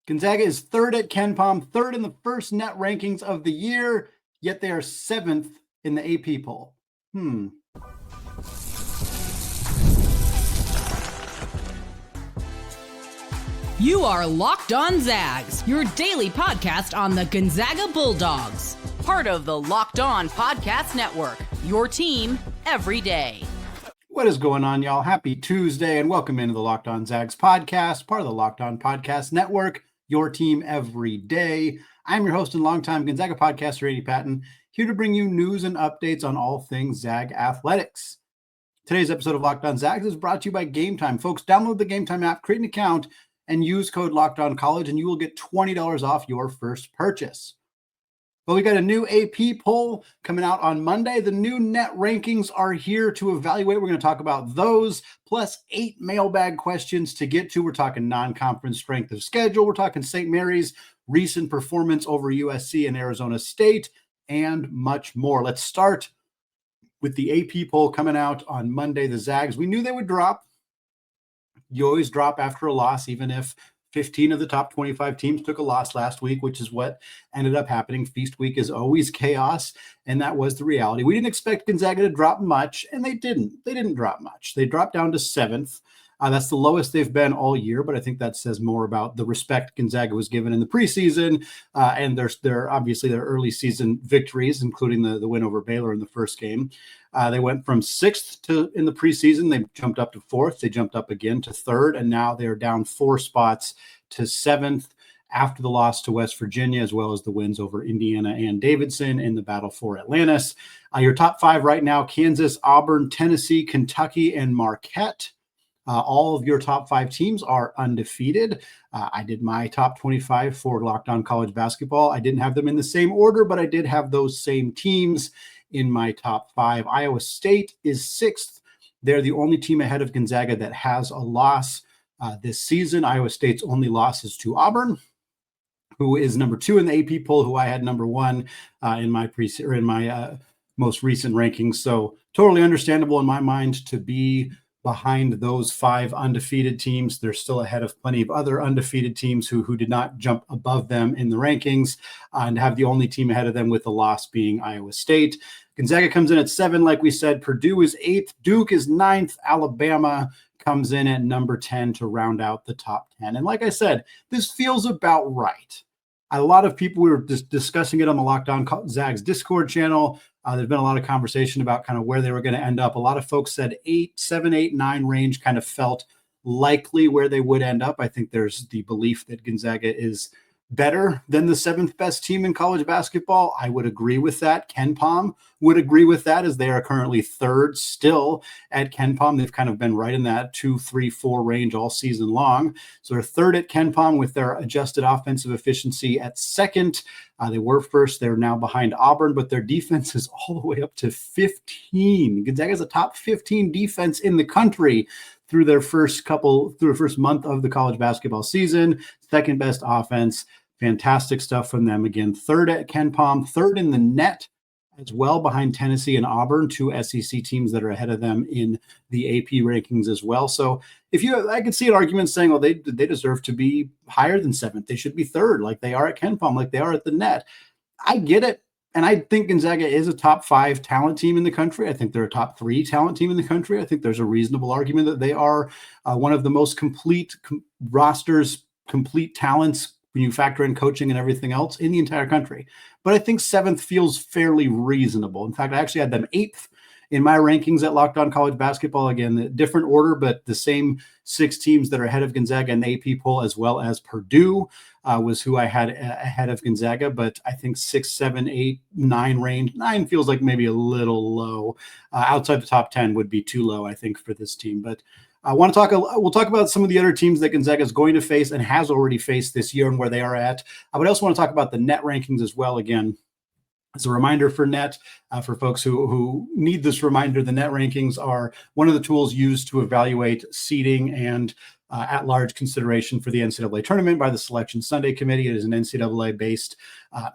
Gonzaga is third at KenPom, third in the first net rankings of the year, yet they are seventh in the AP poll. You are Locked On Zags, your daily podcast on the Gonzaga Bulldogs. Part of the Locked On Podcast Network, your team every day. What is going on, y'all? Happy Tuesday, and welcome into the Locked On Zags podcast, part of the Locked On Podcast Network, your team every day. I'm your host and longtime Gonzaga podcaster, Andy Patton, here to bring you news and updates on all things Zag athletics. Today's episode of Locked On Zags is brought to you by Gametime. Folks, download the Gametime app, create an account, and use code LOCKEDONCollege, and you will get $20 off your first purchase. Well, we got a new AP poll coming out on Monday. The new net rankings are here to evaluate. We're going to talk about those, plus 8 mailbag questions to get to. We're talking non-conference strength of schedule. We're talking St. Mary's recent performance over USC and Arizona State, and much more. Let's start with the AP poll coming out on Monday. The Zags, we knew they would drop. You always drop after a loss, even if 15 of the top 25 teams took a loss last week, which is what ended up happening. Feast week is always chaos, and that was the reality. We didn't expect Gonzaga to drop much, and they didn't. They didn't drop much. They dropped down to 7th. That's the lowest they've been all year, but I think that says more about the respect Gonzaga was given in the preseason, and their obviously their early season victories, including the win over Baylor in the first game. They went from 6th in the preseason. They jumped up to 4th. They jumped up again to 3rd, and now they are down 4 spots to 7th after the loss to West Virginia, as well as the wins over Indiana and Davidson in the battle for Atlantis. Your top 5 right now: Kansas, Auburn, Tennessee, Kentucky, and Marquette. All of your top 5 teams are undefeated. I did my top 25 for Locked On College Basketball. I didn't have them in the same order, but I did have those same teams in my top 5. Iowa State is 6th. They're the only team ahead of Gonzaga that has a loss this season. Iowa State's only loss is to Auburn, who is number 2 in the AP poll, who I had number 1 in my most recent rankings. So totally understandable in my mind to be behind those 5 undefeated teams. They're still ahead of plenty of other undefeated teams who did not jump above them in the rankings, and have the only team ahead of them with the loss being Iowa State. Gonzaga comes in at 7, like we said. Purdue is 8th. Duke is 9th. Alabama comes in at number 10 to round out the top 10. And like I said, this feels about right. A lot of people, we were just discussing it on the Locked On Zags Discord channel. There's been a lot of conversation about kind of where they were going to end up. A lot of folks said 7, 8, 9 range kind of felt likely where they would end up. I think there's the belief that Gonzaga is better than the 7th best team in college basketball. I would agree with that. KenPom would agree with that, as they are currently 3rd still at KenPom. They've kind of been right in that 2, 3, 4 range all season long. So they're 3rd at KenPom with their adjusted offensive efficiency at 2nd. They were 1st. They're now behind Auburn, but their defense is all the way up to 15. Gonzaga is a top 15 defense in the country through their first month of the college basketball season. 2nd best offense. Fantastic stuff from them. Again, 3rd at KenPom, 3rd in the net as well, behind Tennessee and Auburn, 2 SEC teams that are ahead of them in the AP rankings as well. So I could see an argument saying, well, they deserve to be higher than 7th. They should be 3rd, like they are at KenPom, like they are at the net. I get it. And I think Gonzaga is a top 5 talent team in the country. I think they're a top 3 talent team in the country. I think there's a reasonable argument that they are one of the most complete rosters, complete talents, when you factor in coaching and everything else, in the entire country. But I think 7th feels fairly reasonable. In fact, I actually had them 8th in my rankings at Locked On College Basketball. Again, the different order, but the same 6 teams that are ahead of Gonzaga in the AP poll, as well as Purdue was who I had ahead of Gonzaga. But I think 6, 7, 8, 9 range. 9 feels like maybe a little low. Outside the top 10 would be too low, I think, for this team. But we'll talk about some of the other teams that Gonzaga is going to face and has already faced this year and where they are at. But I also want to talk about the net rankings as well. Again, as a reminder for net, for folks who need this reminder, the net rankings are one of the tools used to evaluate seeding and at-large consideration for the NCAA tournament by the Selection Sunday Committee. It is an NCAA-based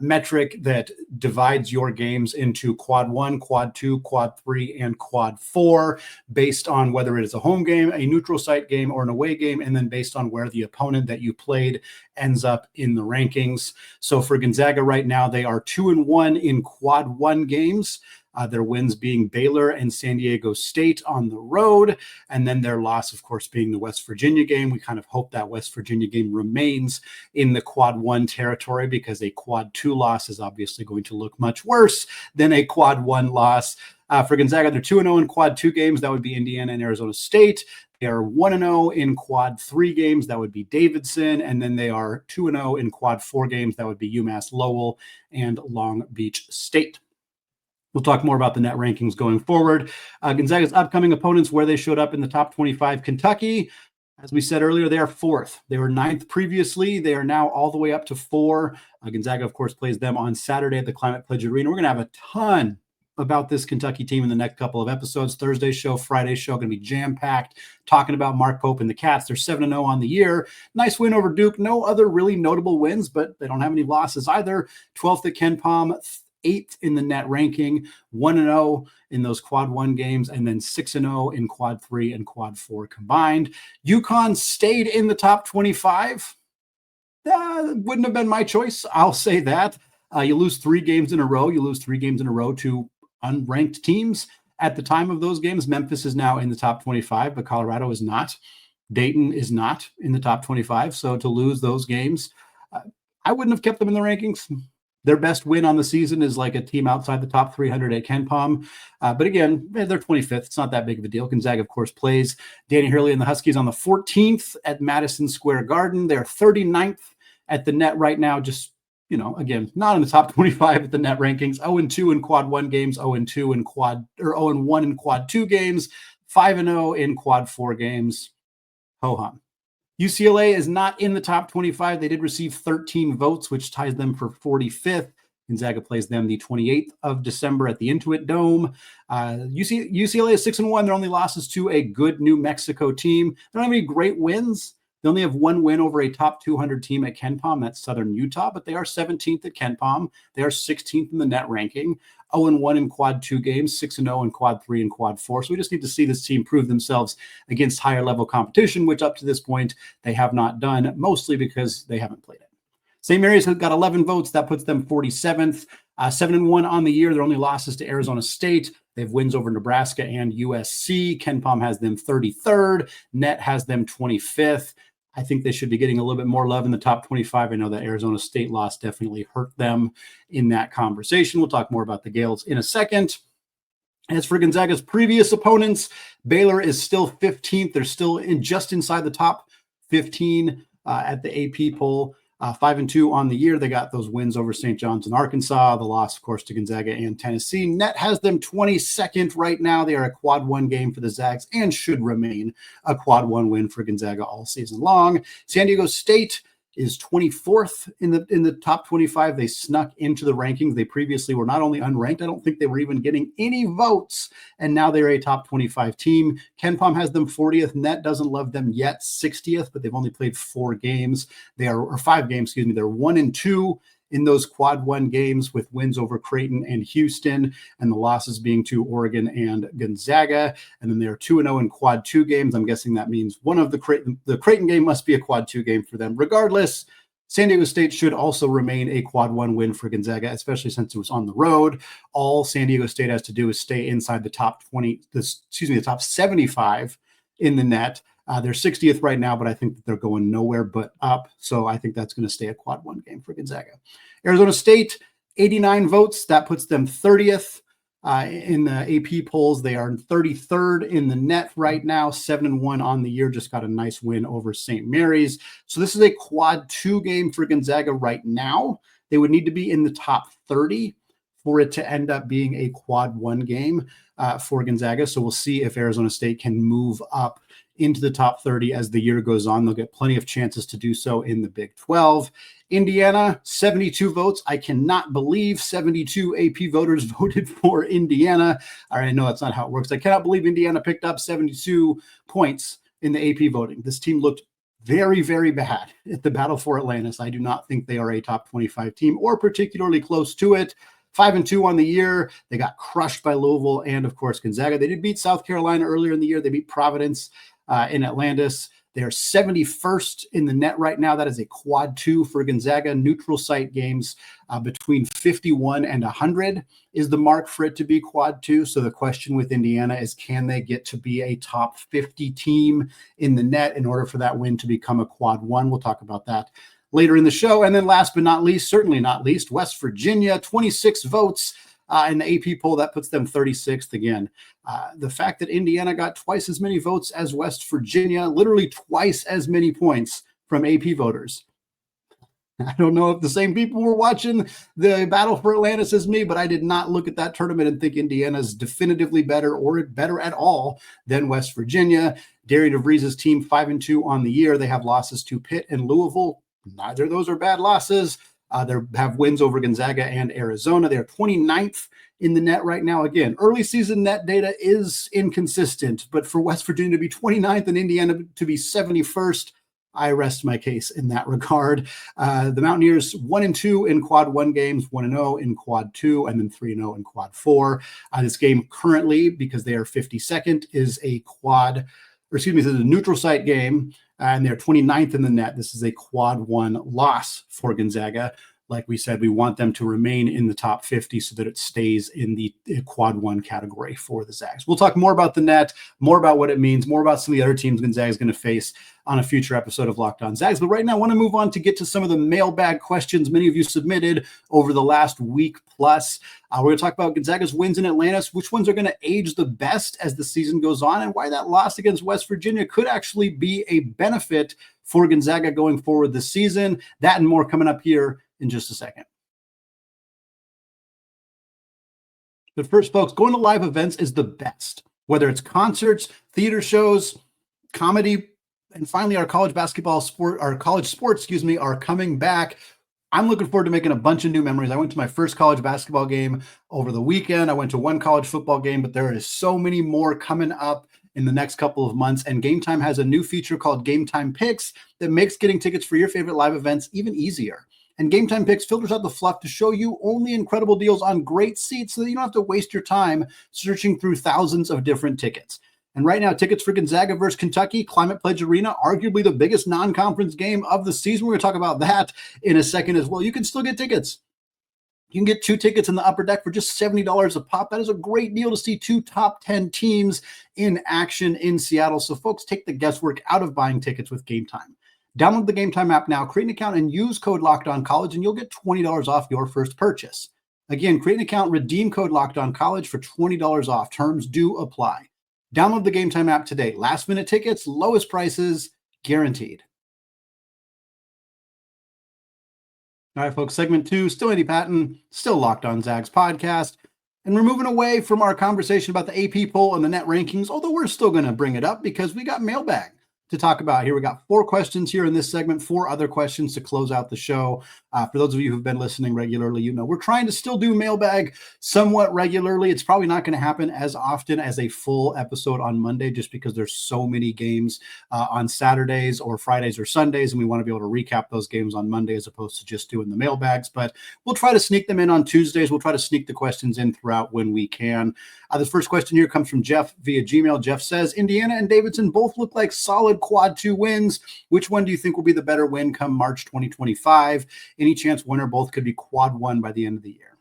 metric that divides your games into quad 1, quad 2, quad 3, and quad 4 based on whether it is a home game, a neutral site game, or an away game, and then based on where the opponent that you played ends up in the rankings. So for Gonzaga right now, they are 2-1 in quad 1 games. Their wins being Baylor and San Diego State on the road, and then their loss, of course, being the West Virginia game. We kind of hope that West Virginia game remains in the quad 1 territory, because a quad 2 loss is obviously going to look much worse than a quad 1 loss. For Gonzaga, they're 2-0 in quad 2 games. That would be Indiana and Arizona State. They are 1-0 in quad 3 games. That would be Davidson. And then they are 2-0 in quad 4 games. That would be UMass Lowell and Long Beach State. We'll talk more about the net rankings going forward. Gonzaga's upcoming opponents, where they showed up in the top 25, Kentucky. As we said earlier, they are 4th. They were 9th previously. They are now all the way up to 4. Gonzaga, of course, plays them on Saturday at the Climate Pledge Arena. We're going to have a ton about this Kentucky team in the next couple of episodes. Thursday's show, Friday's show, going to be jam-packed, talking about Mark Pope and the Cats. They're 7-0 on the year. Nice win over Duke. No other really notable wins, but they don't have any losses either. 12th at KenPom, 8th in the net ranking, 1-0 in those quad 1 games, and then 6-0 in quad 3 and quad 4 combined. UConn stayed in the top 25. Wouldn't have been my choice, I'll say that. You lose 3 games in a row. You lose 3 games in a row to unranked teams. At the time of those games, Memphis is now in the top 25, but Colorado is not. Dayton is not in the top 25. So to lose those games, I wouldn't have kept them in the rankings. Their best win on the season is like a team outside the top 300 at KenPom. But again, they're 25th. It's not that big of a deal. Gonzaga, of course, plays Danny Hurley and the Huskies on the 14th at Madison Square Garden. They're 39th at the net right now. Just, again, not in the top 25 at the net rankings. 0-2 in quad 1 games, 0-2 in quad, or 0-1 in quad 2 games, 5-0 in quad 4 games. Ho-hum. UCLA is not in the top 25. They did receive 13 votes, which ties them for 45th. Gonzaga plays them the 28th of December at the Intuit Dome. UCLA is 6-1. Their only loss is to a good New Mexico team. They don't have any great wins. They only have 1 win over a top 200 team at KenPom. That's Southern Utah, but they are 17th at KenPom. They are 16th in the net ranking. 0-1 in quad 2 games, 6-0 in quad 3 and quad 4. So we just need to see this team prove themselves against higher level competition, which up to this point they have not done, mostly because they haven't played it. St. Mary's has got 11 votes. That puts them 47th. 7-1 on the year. Their only losses to Arizona State. They have wins over Nebraska and USC. KenPom has them 33rd. Net has them 25th. I think they should be getting a little bit more love in the top 25. I know that Arizona State loss definitely hurt them in that conversation. We'll talk more about the Gales in a second. As for Gonzaga's previous opponents, Baylor is still 15th. They're still just inside the top 15 at the AP poll. 5-2 on the year. They got those wins over St. John's and Arkansas. The loss, of course, to Gonzaga and Tennessee. Net has them 22nd right now. They are a quad 1 game for the Zags and should remain a quad 1 win for Gonzaga all season long. San Diego State is 24th in the top 25. They snuck into the rankings. They previously were not only unranked, I don't think they were even getting any votes, and now they're a top 25 team. KenPom has them 40th. Net doesn't love them yet, 60th, but they've only played 4 games. Or 5 games, excuse me. They're 1-2 in those quad 1 games with wins over Creighton and Houston, and the losses being to Oregon and Gonzaga. And then they're 2-0 in quad 2 games. I'm guessing that means one of the Creighton game must be a quad 2 game for them. Regardless, San Diego State should also remain a quad 1 win for Gonzaga, especially since it was on the road. All San Diego State has to do is stay inside the top 75 in the net. They're 60th right now, but I think that they're going nowhere but up. So I think that's going to stay a quad 1 game for Gonzaga. Arizona State, 89 votes. That puts them 30th in the AP polls. They are 33rd in the net right now, 7-1 on the year. Just got a nice win over St. Mary's. So this is a quad 2 game for Gonzaga right now. They would need to be in the top 30 for it to end up being a quad 1 game for Gonzaga. So we'll see if Arizona State can move up into the top 30 as the year goes on. They'll get plenty of chances to do so in the Big 12. Indiana, 72 votes. I cannot believe 72 AP voters voted for Indiana. I know that's not how it works. I cannot believe Indiana picked up 72 points in the AP voting. This team looked very, very bad at the battle for Atlantis. I do not think they are a top 25 team or particularly close to it. 5-2 on the year. They got crushed by Louisville and, of course, Gonzaga. They did beat South Carolina earlier in the year. They beat Providence in Atlantis. They are 71st in the net right now. That is a quad 2 for Gonzaga. Neutral site games between 51 and 100 is the mark for it to be quad 2. So the question with Indiana is, can they get to be a top 50 team in the net in order for that win to become a quad 1? We'll talk about that later in the show. And then last but not least, certainly not least, West Virginia, 26 votes in the AP poll. That puts them 36th again. The fact that Indiana got twice as many votes as West Virginia, literally twice as many points from AP voters. I don't know if the same people were watching the battle for Atlantis as me, but I did not look at that tournament and think Indiana's definitively better or better at all than West Virginia. Darian DeVries' team 5-2 on the year. They have losses to Pitt and Louisville. Neither of those are bad losses. They have wins over Gonzaga and Arizona. They are 29th in the net right now. Again, early season net data is inconsistent, but for West Virginia to be 29th and Indiana to be 71st, I rest my case in that regard. The Mountaineers 1-2 in quad 1 games, 1-0 in quad 2, and then 3-0 in quad 4. This game currently, because they are 52nd, is a this is a neutral site game, and they're 29th in the net. This is a quad 1 loss for Gonzaga. Like we said, we want them to remain in the top 50 so that it stays in the quad 1 category for the Zags. We'll talk more about the net, more about what it means, more about some of the other teams Gonzaga is going to face on a future episode of Locked On Zags. But right now, I want to move on to get to some of the mailbag questions many of you submitted over the last week plus. We're going to talk about Gonzaga's wins in Atlantis, which ones are going to age the best as the season goes on, and why that loss against West Virginia could actually be a benefit for Gonzaga going forward this season. That and more coming up here in just a second. But first, folks, going to live events is the best, whether it's concerts, theater shows, comedy, and finally our college sports, are coming back. I'm looking forward to making a bunch of new memories. I went to my first college basketball game over the weekend. I went to one college football game, but there is so many more coming up in the next couple of months. And Gametime has a new feature called Gametime Picks that makes getting tickets for your favorite live events even easier. And Gametime Picks filters out the fluff to show you only incredible deals on great seats so that you don't have to waste your time searching through thousands of different tickets. And right now, tickets for Gonzaga versus Kentucky, Climate Pledge Arena, arguably the biggest non-conference game of the season. We're going to talk about that in a second as well. You can still get tickets. You can get 2 tickets in the upper deck for just $70 a pop. That is a great deal to see 2 top 10 teams in action in Seattle. So folks, take the guesswork out of buying tickets with Gametime. Download the Gametime app now, create an account, and use code LOCKEDONCollege, and you'll get $20 off your first purchase. Again, create an account, redeem code LOCKEDONCollege for $20 off. Terms do apply. Download the Gametime app today. Last minute tickets, lowest prices, guaranteed. All right, folks, segment 2, still Andy Patton, still Locked On Zags podcast. And we're moving away from our conversation about the AP poll and the net rankings, although we're still going to bring it up because we got mailbag to talk about here. We got 4 questions here in this segment, 4 other questions to close out the show. For those of you who've been listening regularly, you know we're trying to still do mailbag somewhat regularly. It's probably not going to happen as often as a full episode on Monday, just because there's so many games on Saturdays or Fridays or Sundays, and we want to be able to recap those games on Monday as opposed to just doing the mailbags. But we'll try to sneak them in on Tuesdays. We'll try to sneak the questions in throughout when we can. The first question here comes from Jeff via Gmail. Jeff says, Indiana and Davidson both look like solid quad 2 wins. Which one do you think will be the better win come March 2025? Any chance one or both could be quad 1 by the end of the year?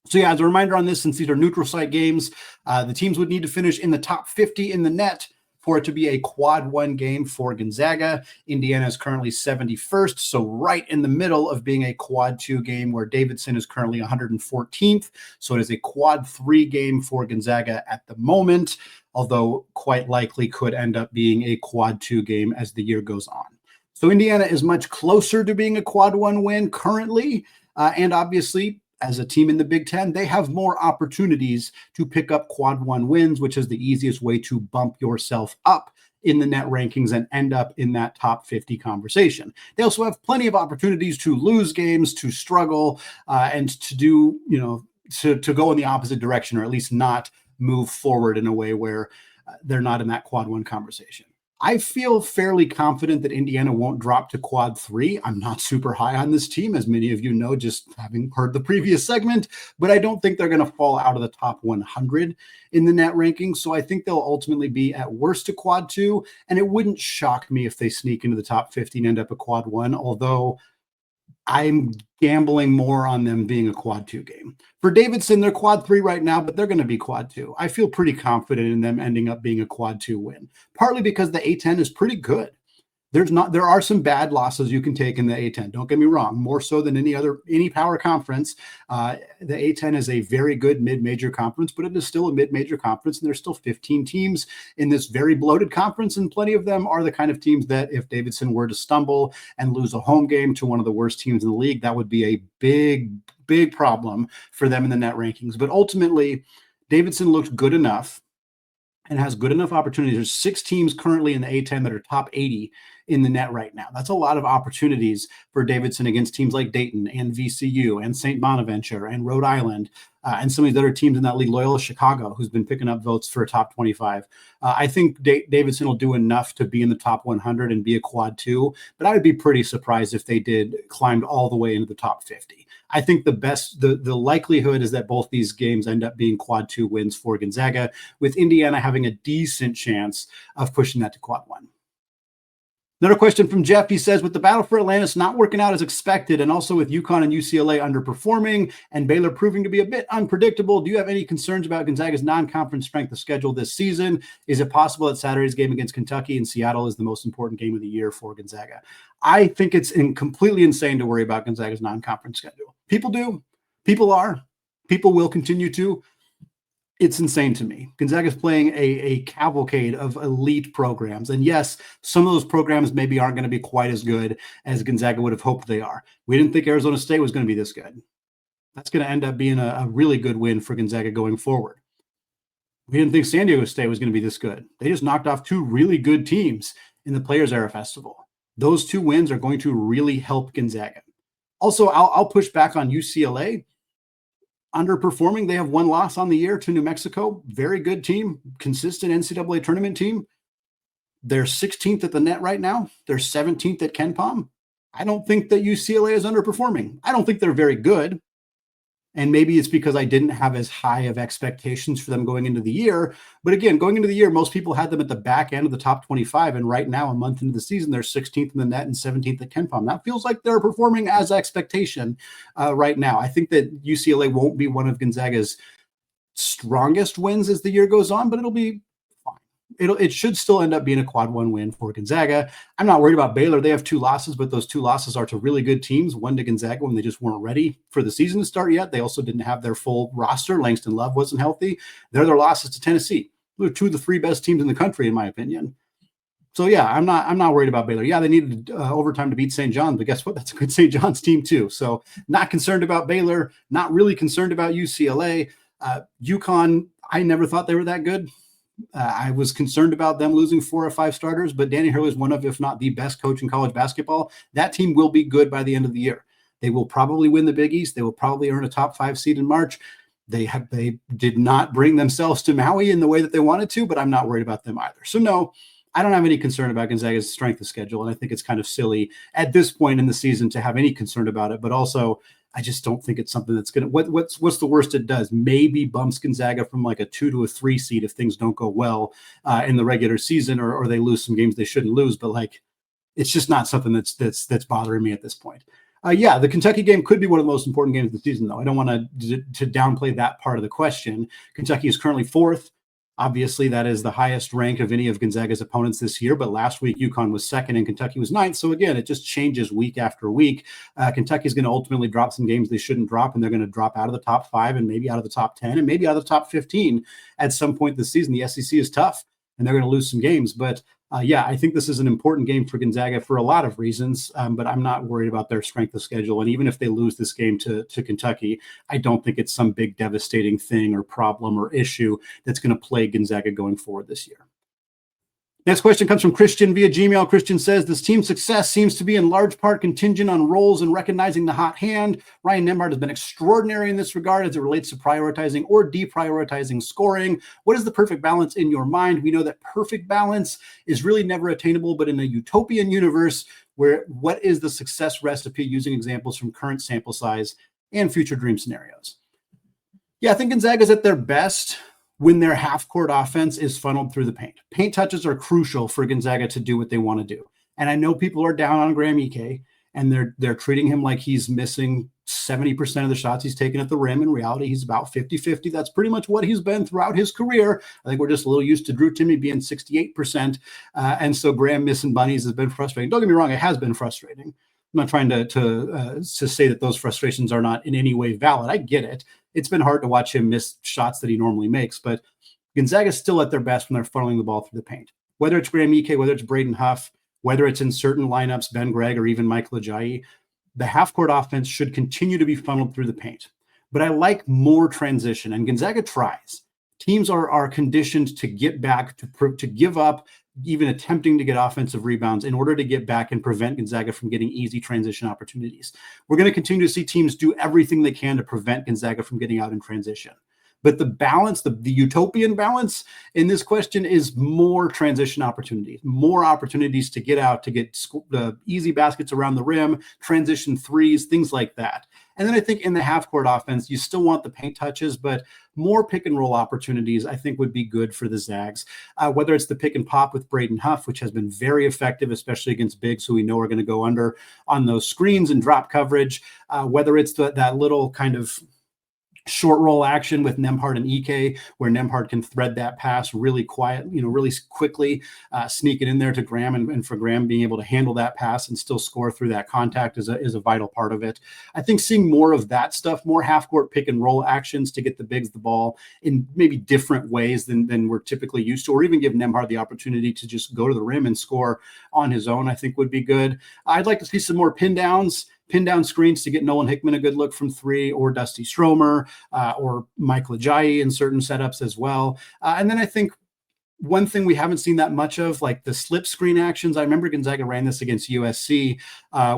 So yeah, as a reminder on this, since these are neutral site games, the teams would need to finish in the top 50 in the net for it to be a quad 1 game for Gonzaga. Indiana is currently 71st, so right in the middle of being a quad 2 game, where Davidson is currently 114th. So it is a quad 3 game for Gonzaga at the moment, although quite likely could end up being a quad 2 game as the year goes on. So Indiana is much closer to being a quad 1 win currently, and obviously, as a team in the Big Ten, they have more opportunities to pick up quad 1 wins, which is the easiest way to bump yourself up in the net rankings and end up in that top 50 conversation. They also have plenty of opportunities to lose games, to struggle, and to do, to go in the opposite direction, or at least not move forward in a way where they're not in that quad 1 conversation. I feel fairly confident that Indiana won't drop to quad 3. I'm not super high on this team, as many of you know, just having heard the previous segment, but I don't think they're going to fall out of the top 100 in the net rankings. So I think they'll ultimately be at worst a quad 2, and it wouldn't shock me if they sneak into the top 50 and end up a quad 1, although I'm gambling more on them being a quad 2 game. For Davidson, they're quad 3 right now, but they're going to be quad 2. I feel pretty confident in them ending up being a quad 2 win, partly because the A10 is pretty good. There are some bad losses you can take in the A10. Don't get me wrong, more so than any power conference. The A10 is a very good mid-major conference, but it is still a mid-major conference, and there's still 15 teams in this very bloated conference, and plenty of them are the kind of teams that if Davidson were to stumble and lose a home game to one of the worst teams in the league, that would be a big problem for them in the net rankings. But ultimately, Davidson looked good enough and has good enough opportunities. There's 6 teams currently in the A10 that are top 80 in the net right now. That's a lot of opportunities for Davidson against teams like Dayton and VCU and St. Bonaventure and Rhode Island and some of these other teams in that league, Loyola Chicago, who's been picking up votes for a top 25. I think Davidson will do enough to be in the top 100 and be a quad 2, but I would be pretty surprised if they did climb all the way into the top 50. I think the likelihood is that both these games end up being quad 2 wins for Gonzaga, with Indiana having a decent chance of pushing that to quad 1. Another question from Jeff. He says, with the battle for Atlantis not working out as expected, and also with UConn and UCLA underperforming and Baylor proving to be a bit unpredictable, do you have any concerns about Gonzaga's non-conference strength of schedule this season? Is it possible that Saturday's game against Kentucky and Seattle is the most important game of the year for Gonzaga? I think it's completely insane to worry about Gonzaga's non-conference schedule. People do. People are. People will continue to. It's insane to me. Gonzaga's playing a cavalcade of elite programs. And yes, some of those programs maybe aren't going to be quite as good as Gonzaga would have hoped they are. We didn't think Arizona State was going to be this good. That's going to end up being a really good win for Gonzaga going forward. We didn't think San Diego State was going to be this good. They just knocked off 2 really good teams in the Players Era Festival. Those 2 wins are going to really help Gonzaga. Also, I'll push back on UCLA. Underperforming. They have 1 loss on the year to New Mexico. Very good team, consistent NCAA tournament team. They're 16th at the net right now. They're 17th at KenPom. I don't think that UCLA is underperforming. I don't think they're very good. And maybe it's because I didn't have as high of expectations for them going into the year. But again, going into the year, most people had them at the back end of the top 25. And right now, a month into the season, they're 16th in the net and 17th at KenPom. That feels like they're performing as expectation right now. I think that UCLA won't be one of Gonzaga's strongest wins as the year goes on, but it'll be fine. It should still end up being a quad 1 win for Gonzaga. I'm not worried about Baylor. They have 2 losses, but those 2 losses are to really good teams. One to Gonzaga when they just weren't ready for the season to start yet. They also didn't have their full roster. Langston Love wasn't healthy. The other losses to Tennessee. They're 2 of the 3 best teams in the country, in my opinion. So yeah, I'm not worried about Baylor. Yeah, they needed overtime to beat St. John's, but guess what? That's a good St. John's team too. So not concerned about Baylor. Not really concerned about UCLA. UConn, I never thought they were that good. I was concerned about them losing 4 or 5 starters, but Danny Hurley is one of, if not the best coach in college basketball. That team will be good by the end of the year. They will probably win the Big East. They will probably earn a top 5 seed in March. They did not bring themselves to Maui in the way that they wanted to, but I'm not worried about them either. So no, I don't have any concern about Gonzaga's strength of schedule, and I think it's kind of silly at this point in the season to have any concern about it. But also, I just don't think it's something that's going to what's the worst it does? Maybe bumps Gonzaga from like a 2 to a 3 seed if things don't go well in the regular season or they lose some games they shouldn't lose. But like, it's just not something that's bothering me at this point. Yeah, the Kentucky game could be one of the most important games of the season, though. I don't want to downplay that part of the question. Kentucky is currently 4th. Obviously, that is the highest rank of any of Gonzaga's opponents this year. But last week, UConn was 2nd and Kentucky was 9th. So again, it just changes week after week. Kentucky is going to ultimately drop some games they shouldn't drop, and they're going to drop out of the top 5 and maybe out of the top 10 and maybe out of the top 15 at some point this season. The SEC is tough, and they're going to lose some games. But yeah, I think this is an important game for Gonzaga for a lot of reasons, but I'm not worried about their strength of schedule. And even if they lose this game to Kentucky, I don't think it's some big devastating thing or problem or issue that's going to plague Gonzaga going forward this year. Next question comes from Christian via Gmail. Christian says, this team's success seems to be in large part contingent on roles and recognizing the hot hand. Ryan Nembhard has been extraordinary in this regard as it relates to prioritizing or deprioritizing scoring. What is the perfect balance in your mind? We know that perfect balance is really never attainable, but in a utopian universe, what is the success recipe using examples from current sample size and future dream scenarios? Yeah, I think Gonzaga's at their best when their half-court offense is funneled through the paint. Paint touches are crucial for Gonzaga to do what they want to do. And I know people are down on Graham Ike, and they're treating him like he's missing 70% of the shots he's taken at the rim. In reality, he's about 50-50. That's pretty much what he's been throughout his career. I think we're just a little used to Drew Timme being 68%. And so Graham missing bunnies has been frustrating. Don't get me wrong, it has been frustrating. I'm not trying to say that those frustrations are not in any way valid. I get it. It's been hard to watch him miss shots that he normally makes, but Gonzaga's still at their best when they're funneling the ball through the paint. Whether it's Graham Ike, whether it's Braden Huff, whether it's in certain lineups, Ben Gregg or even Michael Ajayi, the half-court offense should continue to be funneled through the paint. But I like more transition, and Gonzaga tries. Teams are conditioned to get back, to give up, even attempting to get offensive rebounds in order to get back and prevent Gonzaga from getting easy transition opportunities. We're going to continue to see teams do everything they can to prevent Gonzaga from getting out in transition. But the balance, the utopian balance in this question is more transition opportunities, more opportunities to get out, to get easy baskets around the rim, transition threes, things like that. And then I think in the half-court offense, you still want the paint touches, but more pick-and-roll opportunities I think would be good for the Zags. Whether it's the pick and pop with Braden Huff, which has been very effective, especially against bigs who we know are going to go under on those screens and drop coverage. Whether it's that little kind of short roll action with Nembhard and Ike, where Nembhard can thread that pass really really quickly, sneak it in there to Graham, and for Graham being able to handle that pass and still score through that contact is a vital part of it. I think seeing more of that stuff, more half-court pick and roll actions to get the bigs the ball in maybe different ways than we're typically used to, or even give Nembhard the opportunity to just go to the rim and score on his own, I think would be good. I'd like to see some more pin down screens to get Nolan Hickman a good look from three, or Dusty Stromer, or Michael Ajayi in certain setups as well. And then I think one thing we haven't seen that much of, like the slip screen actions. I remember Gonzaga ran this against USC,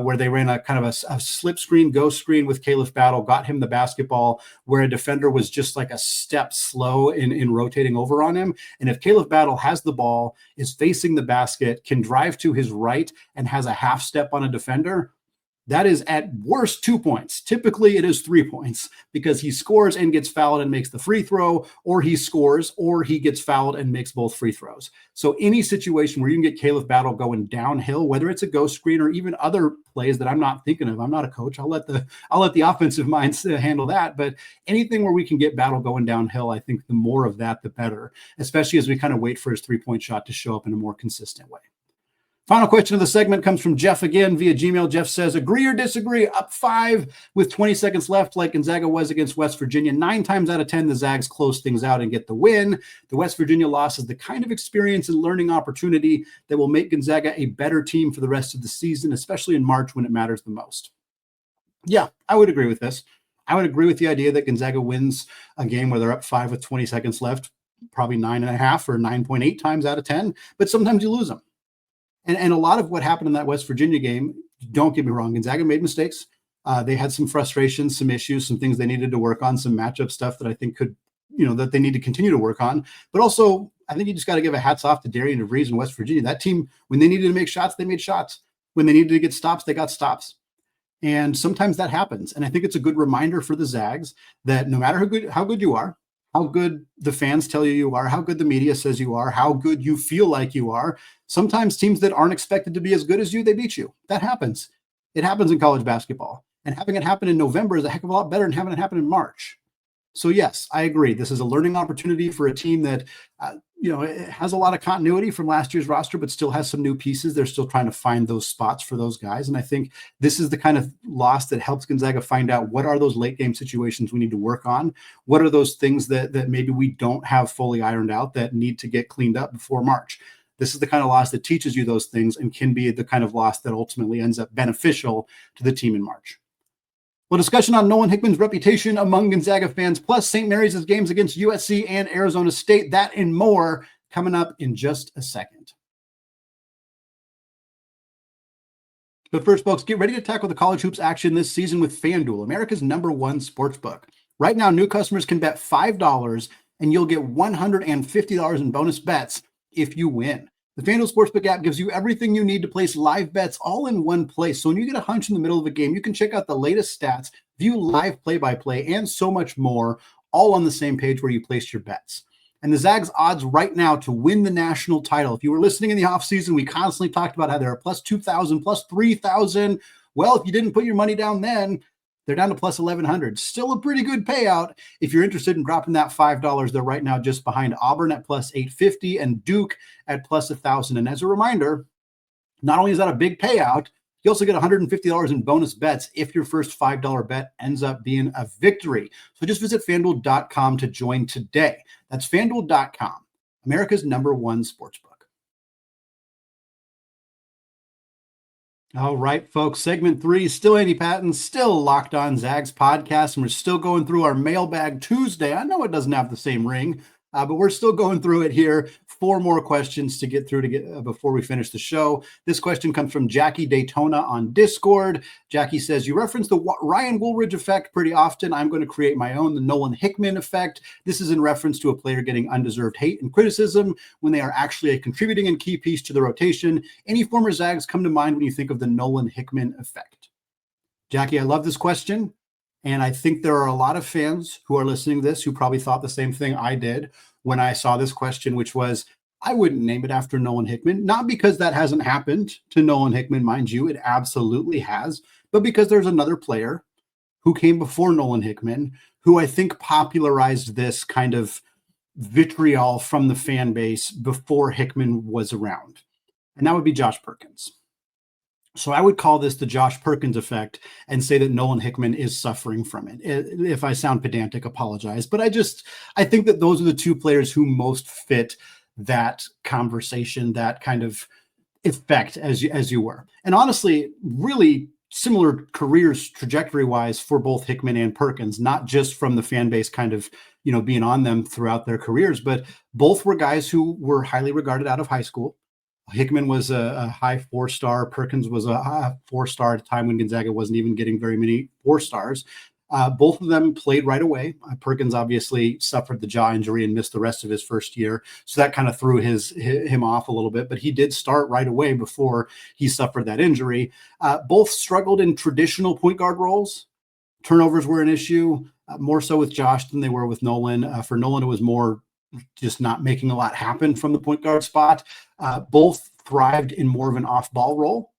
where they ran a kind of a slip screen, ghost screen with Caliph Battle, got him the basketball, where a defender was just like a step slow in rotating over on him. And if Caliph Battle has the ball, is facing the basket, can drive to his right, and has a half step on a defender, that is at worst 2 points. Typically it is 3 points, because he scores and gets fouled and makes the free throw, or he scores or he gets fouled and makes both free throws. So any situation where you can get Caliph Battle going downhill, whether it's a ghost screen or even other plays that I'm not thinking of, I'm not a coach, I'll let the offensive minds handle that. But anything where we can get Battle going downhill, I think the more of that, the better, especially as we kind of wait for his 3-point shot to show up in a more consistent way. Final question of the segment comes from Jeff again via Gmail. Jeff says, agree or disagree? Up 5 with 20 seconds left, like Gonzaga was against West Virginia. 9 times out of 10, the Zags close things out and get the win. The West Virginia loss is the kind of experience and learning opportunity that will make Gonzaga a better team for the rest of the season, especially in March when it matters the most. Yeah, I would agree with this. I would agree with the idea that Gonzaga wins a game where they're up 5 with 20 seconds left, probably 9.5 or 9.8 times out of 10, but sometimes you lose them. And a lot of what happened in that West Virginia game, don't get me wrong, Gonzaga made mistakes. They had some frustrations, some issues, some things they needed to work on, some matchup stuff that I think could, that they need to continue to work on. But also, I think you just got to give a hats off to Darian DeVries and West Virginia. That team, when they needed to make shots, they made shots. When they needed to get stops, they got stops. And sometimes that happens. And I think it's a good reminder for the Zags that no matter how good you are, how good the fans tell you are, how good the media says you are, how good you feel like you are, sometimes teams that aren't expected to be as good as you, they beat you. That happens. It happens in college basketball. And having it happen in November is a heck of a lot better than having it happen in March. So yes, I agree. This is a learning opportunity for a team that, it has a lot of continuity from last year's roster, but still has some new pieces. They're still trying to find those spots for those guys. And I think this is the kind of loss that helps Gonzaga find out what are those late game situations we need to work on. What are those things that maybe we don't have fully ironed out that need to get cleaned up before March? This is the kind of loss that teaches you those things and can be the kind of loss that ultimately ends up beneficial to the team in March. Well, discussion on Nolan Hickman's reputation among Gonzaga fans, plus St. Mary's' games against USC and Arizona State, that and more coming up in just a second. But first, folks, get ready to tackle the college hoops action this season with FanDuel, America's #1 sportsbook. Right now, new customers can bet $5 and you'll get $150 in bonus bets if you win. The FanDuel Sportsbook app gives you everything you need to place live bets all in one place. So when you get a hunch in the middle of a game, you can check out the latest stats, view live play-by-play, and so much more, all on the same page where you place your bets. And the Zags odds right now to win the national title. If you were listening in the offseason, we constantly talked about how they're plus 2,000, plus 3,000. Well, if you didn't put your money down then, they're down to plus 1,100. Still a pretty good payout. If you're interested in dropping that $5, they're right now just behind Auburn at plus 850 and Duke at plus 1,000. And as a reminder, not only is that a big payout, you also get $150 in bonus bets if your first $5 bet ends up being a victory. So just visit FanDuel.com to join today. That's FanDuel.com, America's #1 sportsbook. All right, folks, segment 3, still Andy Patton, still Locked On Zags podcast, and we're still going through our Mailbag Tuesday. I know it doesn't have the same ring, but we're still going through it here. 4 more questions to get through before we finish the show. This question comes from Jackie Daytona on Discord. Jackie says, you reference the Ryan Woolridge effect pretty often. I'm going to create my own, the Nolan Hickman effect. This is in reference to a player getting undeserved hate and criticism when they are actually a contributing and key piece to the rotation. Any former Zags come to mind when you think of the Nolan Hickman effect? Jackie, I love this question. And I think there are a lot of fans who are listening to this who probably thought the same thing I did when I saw this question, which was, I wouldn't name it after Nolan Hickman, not because that hasn't happened to Nolan Hickman, mind you, it absolutely has, but because there's another player who came before Nolan Hickman who I think popularized this kind of vitriol from the fan base before Hickman was around. And that would be Josh Perkins. So I would call this the Josh Perkins effect and say that Nolan Hickman is suffering from it. If I sound pedantic, apologize. But I think that those are the 2 players who most fit that conversation, that kind of effect as you were. And honestly, really similar careers trajectory-wise for both Hickman and Perkins, not just from the fan base kind of, being on them throughout their careers, but both were guys who were highly regarded out of high school. Hickman was a high 4-star. Perkins was a 4-star at a time when Gonzaga wasn't even getting very many 4-stars. Both of them played right away. Perkins obviously suffered the jaw injury and missed the rest of his first year. So that kind of threw him off a little bit, but he did start right away before he suffered that injury. Both struggled in traditional point guard roles. Turnovers were an issue, more so with Josh than they were with Nolan. For Nolan, it was more just not making a lot happen from the point guard spot. Both thrived in more of an off-ball role.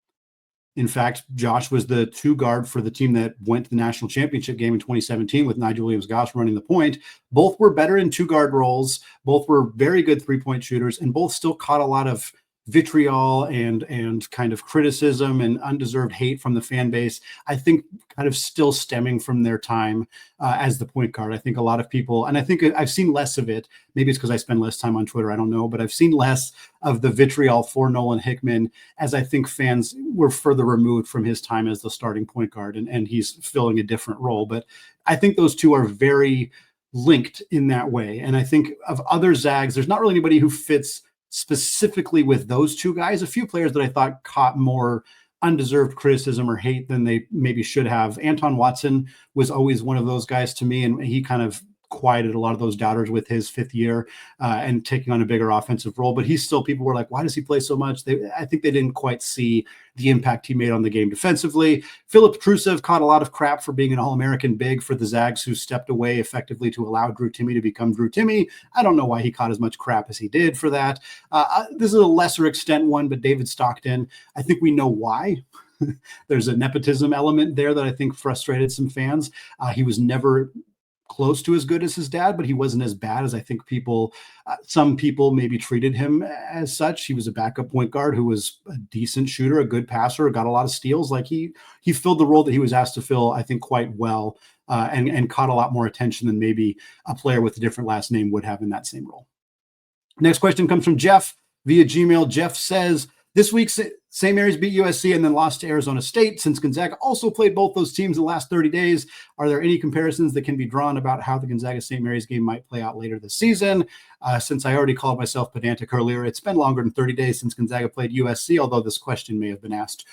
In fact, Josh was the 2 guard for the team that went to the national championship game in 2017 with Nigel Williams-Goss running the point. Both were better in 2 guard roles. Both were very good 3-point shooters, and both still caught a lot of vitriol and kind of criticism and undeserved hate from the fan base. I think kind of still stemming from their time as the point guard. I think a lot of people, and I think I've seen less of it. Maybe it's because I spend less time on Twitter. I don't know, but I've seen less of the vitriol for Nolan Hickman as I think fans were further removed from his time as the starting point guard, and he's filling a different role. But I think those 2 are very linked in that way. And I think of other Zags, there's not really anybody who fits specifically with those 2 guys. A few players that I thought caught more undeserved criticism or hate than they maybe should have. Anton Watson was always one of those guys to me, and he kind of quieted a lot of those doubters with his 5th year and taking on a bigger offensive role. But people were like, why does he play so much? I think they didn't quite see the impact he made on the game defensively. Filip Trusev caught a lot of crap for being an All-American big for the Zags, who stepped away effectively to allow Drew Timme to become Drew Timme. I don't know why he caught as much crap as he did for that. This is a lesser extent one, but David Stockton, I think we know why. There's a nepotism element there that I think frustrated some fans. He was never close to as good as his dad, but he wasn't as bad as I think some people maybe treated him as such. He was a backup point guard who was a decent shooter, a good passer, got a lot of steals. Like he filled the role that he was asked to fill, I think, quite well, and caught a lot more attention than maybe a player with a different last name would have in that same role. Next question comes from Jeff via Gmail. Jeff says, This week, St. Mary's beat USC and then lost to Arizona State. Since Gonzaga also played both those teams in the last 30 days, are there any comparisons that can be drawn about how the Gonzaga-St. Mary's game might play out later this season? Since I already called myself pedantic earlier, it's been longer than 30 days since Gonzaga played USC, although this question may have been asked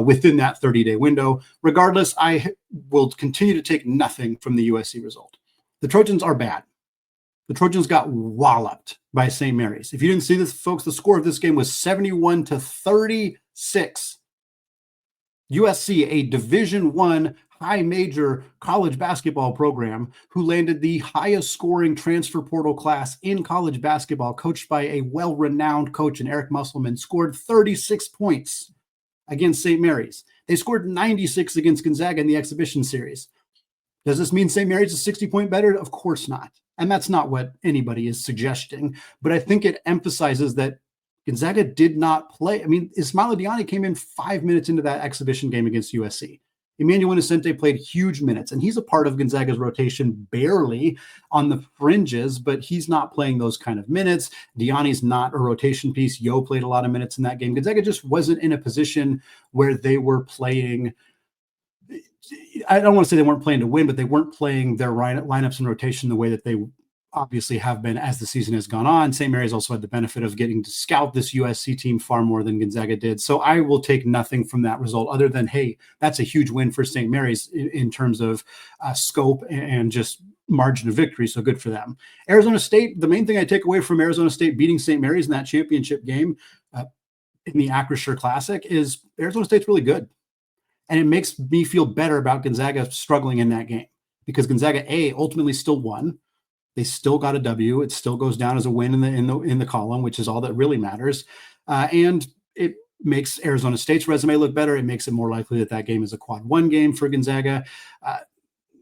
within that 30-day window. Regardless, I will continue to take nothing from the USC result. The Trojans are bad. The Trojans got walloped by St. Mary's. If you didn't see this, folks, the score of this game was 71-36. USC, a Division I high major college basketball program who landed the highest scoring transfer portal class in college basketball, coached by a well-renowned coach in Eric Musselman, scored 36 points against St. Mary's. They scored 96 against Gonzaga in the exhibition series. Does this mean St. Mary's is 60-point better? Of course not. And that's not what anybody is suggesting. But I think it emphasizes that Gonzaga did not play. I mean, Ismaila Diani came in 5 minutes into that exhibition game against USC. Emmanuel Innocente played huge minutes, and he's a part of Gonzaga's rotation barely on the fringes, but he's not playing those kind of minutes. Diani's not a rotation piece. Yo played a lot of minutes in that game. Gonzaga just wasn't in a position where they were playing. I don't want to say they weren't playing to win, but they weren't playing their lineups in rotation the way that they obviously have been as the season has gone on. St. Mary's also had the benefit of getting to scout this USC team far more than Gonzaga did. So I will take nothing from that result other than, hey, that's a huge win for St. Mary's in terms of scope and just margin of victory. So good for them. Arizona State, the main thing I take away from Arizona State beating St. Mary's in that championship game in the Acrisure Classic is Arizona State's really good. And it makes me feel better about Gonzaga struggling in that game because Gonzaga ultimately still won. They still got a W. It still goes down as a win in the column, which is all that really matters. And it makes Arizona State's resume look better. It makes it more likely that that game is a quad one game for Gonzaga.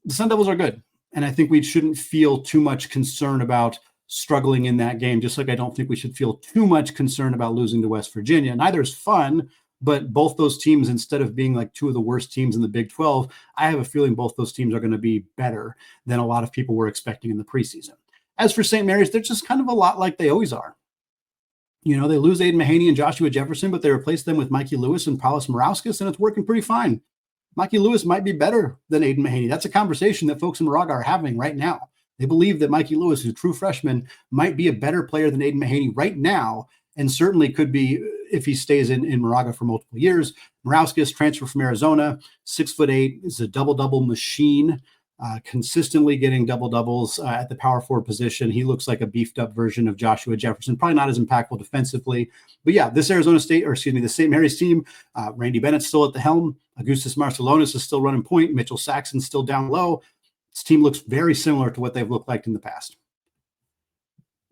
The Sun Devils are good. And I think we shouldn't feel too much concern about struggling in that game, just like I don't think we should feel too much concern about losing to West Virginia. Neither is fun. But both those teams, instead of being like two of the worst teams in the Big 12, I have a feeling both those teams are going to be better than a lot of people were expecting in the preseason. As for St. Mary's, they're just kind of a lot like they always are. You know, they lose Aiden Mahaney and Joshua Jefferson, but they replace them with Mikey Lewis and Paulus Morauskas, and it's working pretty fine. Mikey Lewis might be better than Aiden Mahaney. That's a conversation that folks in Moraga are having right now. They believe that Mikey Lewis, who's a true freshman, might be a better player than Aiden Mahaney right now, and certainly could be if he stays in Moraga for multiple years. Morauskas, transfer from Arizona, 6'8", is a double-double machine, consistently getting double-doubles at the power forward position. He looks like a beefed-up version of Joshua Jefferson, probably not as impactful defensively. But yeah, this the St. Mary's team, Randy Bennett's still at the helm. Augustus Marcelonis is still running point. Mitchell Saxon's still down low. This team looks very similar to what they've looked like in the past.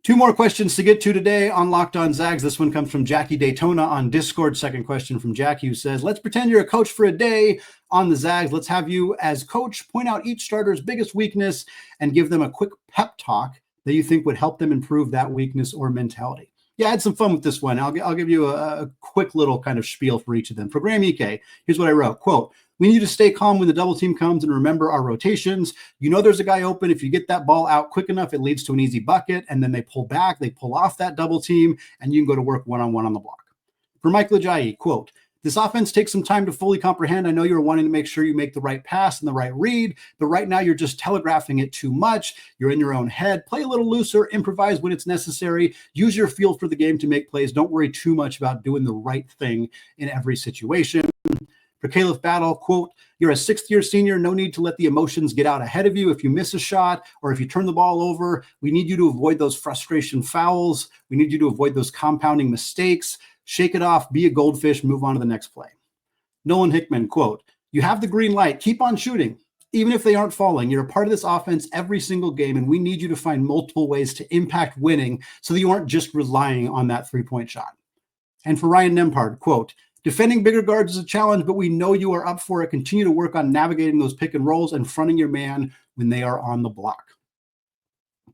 Two more questions to get to today on Locked On Zags. This one comes from Jackie Daytona on Discord. Second question from Jackie, who says, let's pretend you're a coach for a day on the Zags. Let's have you as coach point out each starter's biggest weakness and give them a quick pep talk that you think would help them improve that weakness or mentality. Yeah, I had some fun with this one. I'll give you a quick little kind of spiel for each of them. For Graham Ike, here's what I wrote. Quote, we need to stay calm when the double team comes and remember our rotations. You know there's a guy open. If you get that ball out quick enough, it leads to an easy bucket, and then they pull back, they pull off that double team, and you can go to work one-on-one on the block. For Mike Lejayi, quote, this offense takes some time to fully comprehend. I know you're wanting to make sure you make the right pass and the right read, but right now you're just telegraphing it too much. You're in your own head. Play a little looser, improvise when it's necessary. Use your feel for the game to make plays. Don't worry too much about doing the right thing in every situation. For Caleb Battle, quote, you're a sixth-year senior. No need to let the emotions get out ahead of you. If you miss a shot or if you turn the ball over, we need you to avoid those frustration fouls. We need you to avoid those compounding mistakes. Shake it off, be a goldfish, move on to the next play. Nolan Hickman, quote, you have the green light. Keep on shooting. Even if they aren't falling, you're a part of this offense every single game, and we need you to find multiple ways to impact winning so that you aren't just relying on that three-point shot. And for Ryan Nembhard, quote, defending bigger guards is a challenge, but we know you are up for it. Continue to work on navigating those pick and rolls and fronting your man when they are on the block.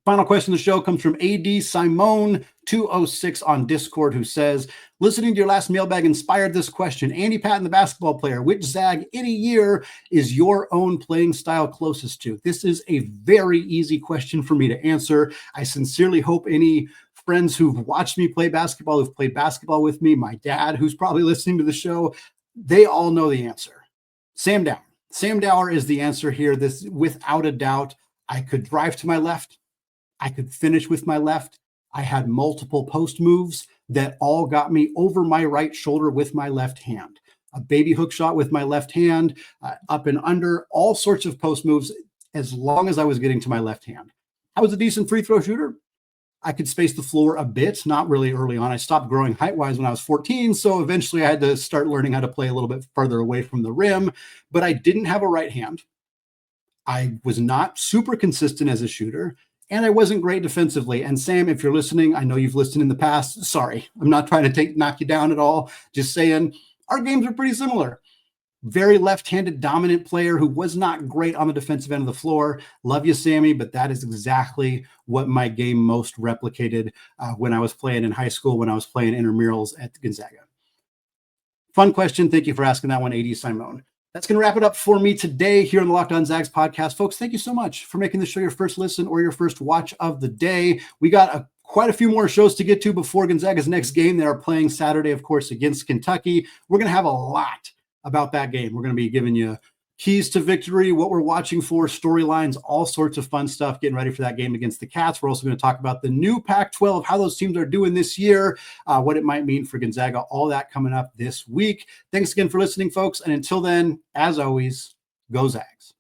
Final question of the show comes from AD Simone 206 on Discord, who says, listening to your last mailbag inspired this question. Andy Patton, the basketball player, which Zag in a year is your own playing style closest to? This is a very easy question for me to answer. I sincerely hope any friends who've watched me play basketball, who've played basketball with me, my dad, who's probably listening to the show, they all know the answer. Sam Dower. Sam Dower is the answer here. This, without a doubt, I could drive to my left. I could finish with my left. I had multiple post moves that all got me over my right shoulder with my left hand. A baby hook shot with my left hand, up and under, all sorts of post moves as long as I was getting to my left hand. I was a decent free throw shooter. I could space the floor a bit, not really early on. I stopped growing height-wise when I was 14, so eventually I had to start learning how to play a little bit further away from the rim, but I didn't have a right hand. I was not super consistent as a shooter, and I wasn't great defensively. And Sam, if you're listening, I know you've listened in the past. Sorry, I'm not trying to knock you down at all. Just saying our games are pretty similar. Very left-handed dominant player who was not great on the defensive end of the floor. Love you, Sammy, but that is exactly what my game most replicated when I was playing in high school, when I was playing intramurals at Gonzaga. Fun question. Thank you for asking that one, AD Simone. That's going to wrap it up for me today here on the Locked On Zags podcast. Folks, thank you so much for making the show your first listen or your first watch of the day. We got quite a few more shows to get to before Gonzaga's next game. They are playing Saturday, of course, against Kentucky. We're going to have a lot about that game. We're going to be giving you keys to victory, what we're watching for, storylines, all sorts of fun stuff, getting ready for that game against the Cats. We're also going to talk about the new Pac-12, how those teams are doing this year, what it might mean for Gonzaga, all that coming up this week. Thanks again for listening, folks. And until then, as always, go Zags.